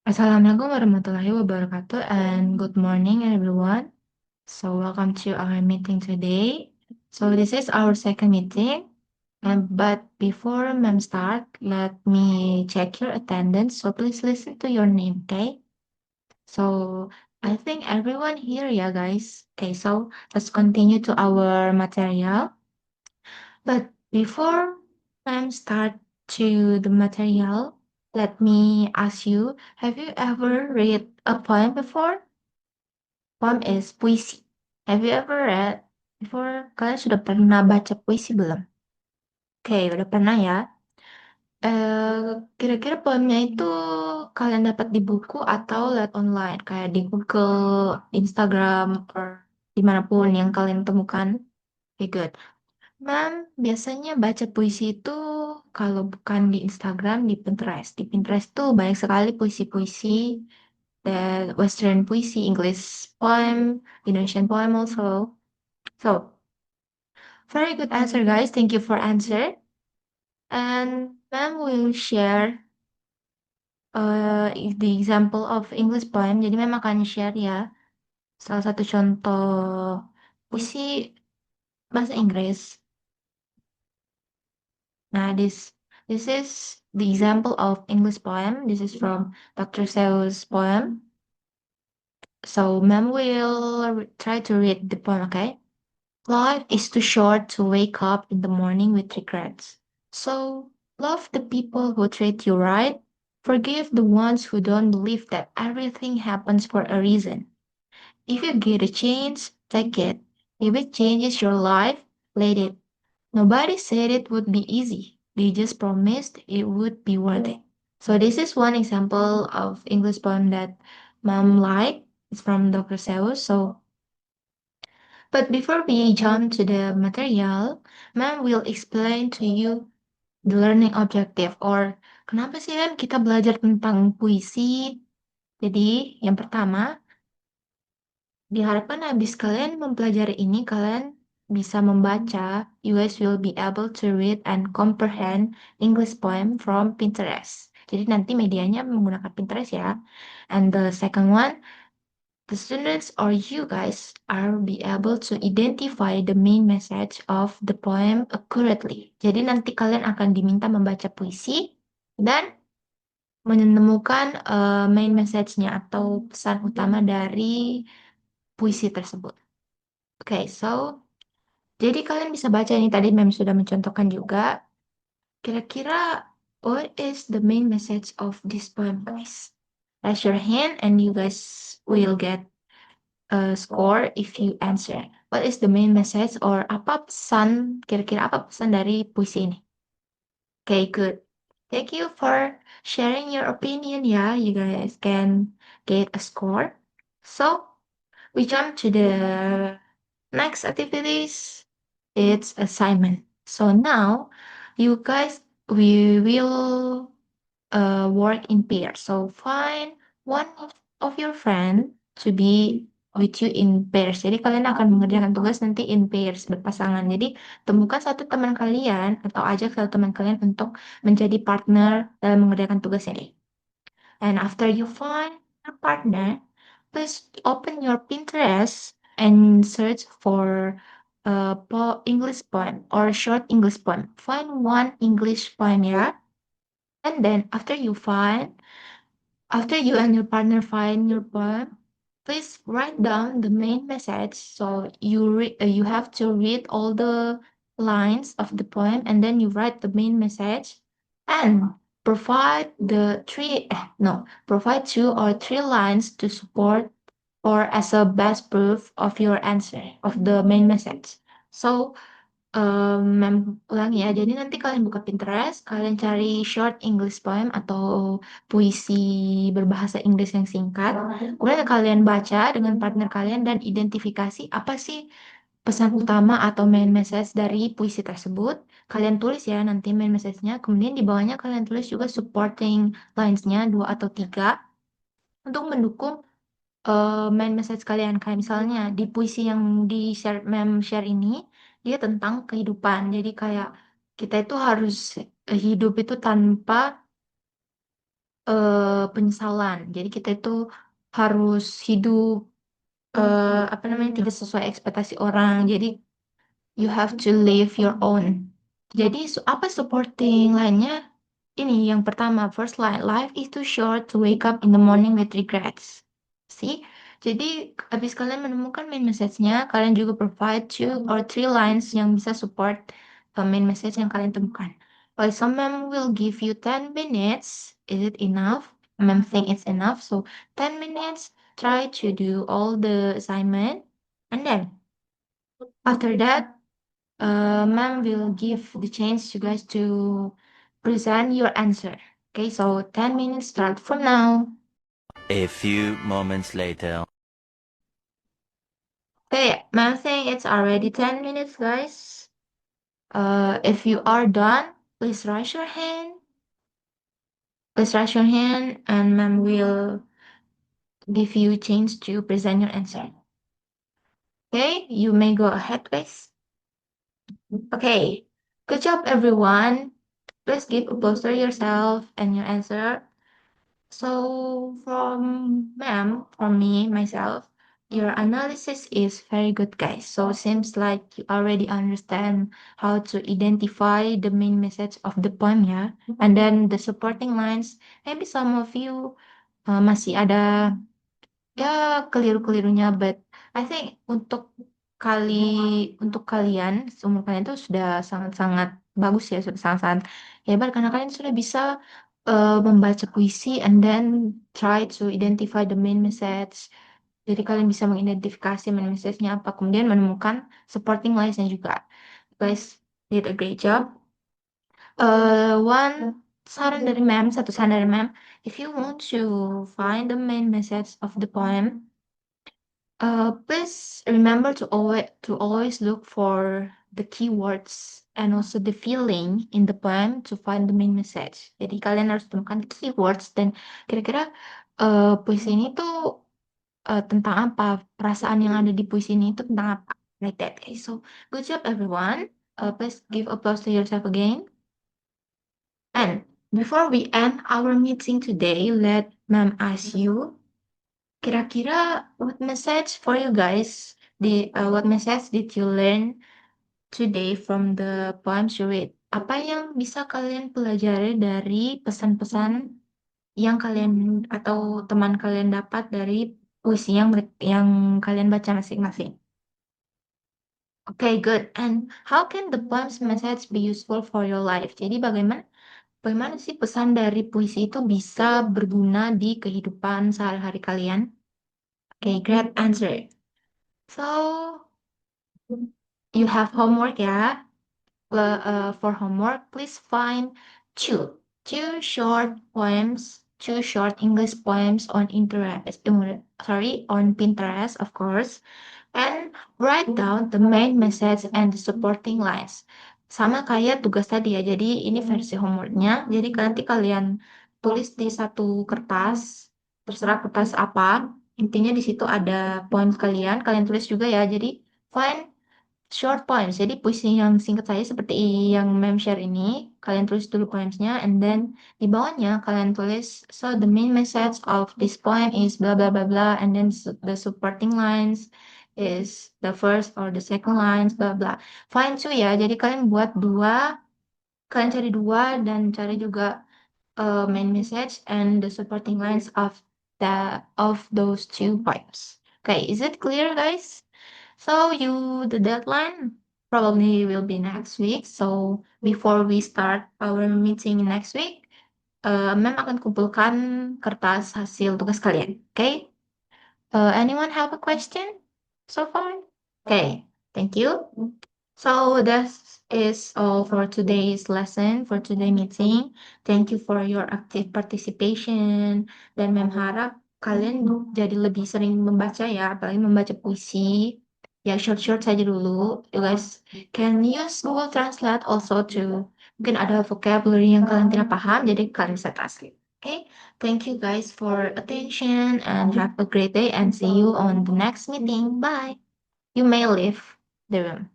Assalamualaikum warahmatullahi wabarakatuh and good morning everyone. So welcome to our meeting today. So this is our second meeting. But before ma'am start, let me check your attendance. So please listen to your name, okay? So I think everyone here, yeah guys. Okay, so let's continue to our material. But before ma'am start to the material, let me ask you, have you ever read a poem before? Poem is puisi. Have you ever read before? Kalian sudah pernah baca puisi belum? Oke, udah pernah ya. Kira-kira poemnya itu kalian dapat di buku atau lihat online, kayak di Google, Instagram, or dimanapun yang kalian temukan. Okay, good. Ma'am, biasanya baca puisi itu kalau bukan di Instagram, di Pinterest. Di Pinterest tuh banyak sekali puisi-puisi dan Western puisi, English poem, Indonesian poem also. So, very good answer, guys. Thank you for answer. And ma'am will share the example of English poem. Jadi ma'am akan share ya salah satu contoh puisi bahasa Inggris. Nah, this is the example of English poem. This is from Dr. Seuss poem. So ma'am will try to read the poem, okay? Life is too short to wake up in the morning with regrets. So love the people who treat you right. Forgive the ones who don't believe that everything happens for a reason. If you get a chance, take it. If it changes your life, let it. Nobody said it would be easy. They just promised it would be worth it. So this is one example of English poem that mom liked. It's from Dr. Seuss. So, but before we jump to the material, ma'am will explain to you the learning objective or kenapa sih kan kita belajar tentang puisi. Jadi, yang pertama, diharapkan habis kalian mempelajari ini, kalian bisa membaca, you guys will be able to read and comprehend English poem from Pinterest. Jadi nanti medianya menggunakan Pinterest ya. And the second one, the students or you guys are be able to identify the main message of the poem accurately. Jadi nanti kalian akan diminta membaca puisi dan menemukan main message-nya atau pesan utama dari puisi tersebut. Oke, so jadi kalian bisa baca ini tadi mem sudah mencontohkan juga. Kira-kira what is the main message of this poem, guys? Raise your hand and you guys will get a score if you answer. What is the main message or apa pesan, kira-kira apa pesan dari puisi ini? Okay, good. Thank you for sharing your opinion. Yeah, you guys can get a score. So we jump to the next activities. It's assignment. So now you guys we will work in pairs. So find one of your friend to be with you in pairs. Jadi kalian akan mengerjakan tugas nanti in pairs berpasangan. Jadi temukan satu teman kalian atau ajak satu teman kalian untuk menjadi partner dalam mengerjakan tugas ini. And after you find your partner, please open your Pinterest and search for a English poem or short English poem. Find one English poem, yeah? And then after you and your partner find your poem, please write down the main message. So you have to read all the lines of the poem and then you write the main message and provide two or three lines to support or as a best proof of your answer of the main message. So ulangi ya. Jadi nanti kalian buka Pinterest, kalian cari short English poem atau puisi berbahasa Inggris yang singkat. Kemudian kalian baca dengan partner kalian dan identifikasi apa sih pesan utama atau main message dari puisi tersebut. Kalian tulis ya nanti main message-nya. Kemudian di bawahnya kalian tulis juga supporting lines-nya dua atau tiga untuk mendukung main message kalian kayak misalnya di puisi yang di share mem share ini dia tentang kehidupan jadi kayak kita itu harus hidup itu tanpa penyesalan. Jadi kita itu harus hidup apa namanya tidak sesuai ekspektasi orang. Jadi you have to live your own. Jadi apa supporting lainnya? Ini yang pertama, first line, life is too short to wake up in the morning with regrets. See? Jadi, habis kalian menemukan main message-nya, kalian juga provide 2 or 3 lines yang bisa support main message yang kalian temukan. Well, some mem will give you 10 minutes. Is it enough? Mem think it's enough. So, 10 minutes, try to do all the assignment. And then, after that, ma'am will give the chance you guys to present your answer. Okay, so 10 minutes start from now. A few moments later. Okay, ma'am saying it's already 10 minutes, guys. If you are done, please raise your hand. Please raise your hand and ma'am will give you a chance to present your answer. Okay, you may go ahead, guys. Okay, good job, everyone. Please give applause to yourself and your answer. So for me, myself, your analysis is very good, guys. So seems like you already understand how to identify the main message of the poem, yeah. And then the supporting lines, maybe some of you masih ada ya keliru-kelirunya, but I think untuk kalian, seumur kalian itu sudah sangat-sangat bagus ya, sudah sangat-sangat hebat karena kalian sudah bisa membaca puisi and then try to identify the main message. Jadi kalian bisa mengidentifikasi main message-nya apa, kemudian menemukan supporting lines-nya juga. You guys did a great job. One satu saran dari mem, if you want to find the main message of the poem, please remember to always look for the keywords and also the feeling in the poem to find the main message. Jadi kalian harus temukan keywords dan kira-kira puisi ini tuh tentang apa, perasaan yang ada di puisi ini itu tentang apa, like that, guys. So good job, everyone. Please give applause to yourself again. And before we end our meeting today, let ma'am ask you. Kira-kira what message for you guys? What message did you learn today from the poems you read? Apa yang bisa kalian pelajari dari pesan-pesan yang kalian atau teman kalian dapat dari puisi yang kalian baca masing-masing? Okay, good. And how can the poem's message be useful for your life? Jadi bagaimana sih pesan dari puisi itu bisa berguna di kehidupan sehari-hari kalian? Okay, great answer. So you have homework, yeah? For homework, please find two short poems, two short English poems on on Pinterest, of course, and write down the main message and the supporting lines. Sama kayak tugas tadi ya, jadi ini versi homeworknya. Jadi nanti kalian tulis di satu kertas, terserah kertas apa. Intinya di situ ada poem kalian tulis juga ya. Jadi find short poems. Jadi puisi yang singkat saja seperti yang mem share ini. Kalian tulis dulu poemsnya, and then di bawahnya kalian tulis, so the main message of this poem is blah blah blah blah, and then the supporting lines is the first or the second lines, blah blah. Find two ya. Jadi kalian cari dua dan cari juga main message and the supporting lines of those two poems. Okay, is it clear, guys? So the deadline probably will be next week. So before we start our meeting next week, Mem akan kumpulkan kertas hasil tugas kalian. Okay? Anyone have a question so far? Okay, thank you. So that is all for today's lesson, for today meeting. Thank you for your active participation. Dan Mem harap kalian jadi lebih sering membaca ya, apalagi membaca puisi. Ya, short-short saja dulu. You guys can use Google Translate also to mungkin ada vocabulary yang kalian tidak paham, jadi kalian bisa translate. Okay, thank you guys for attention and have a great day and see you on the next meeting. Bye. You may leave the room.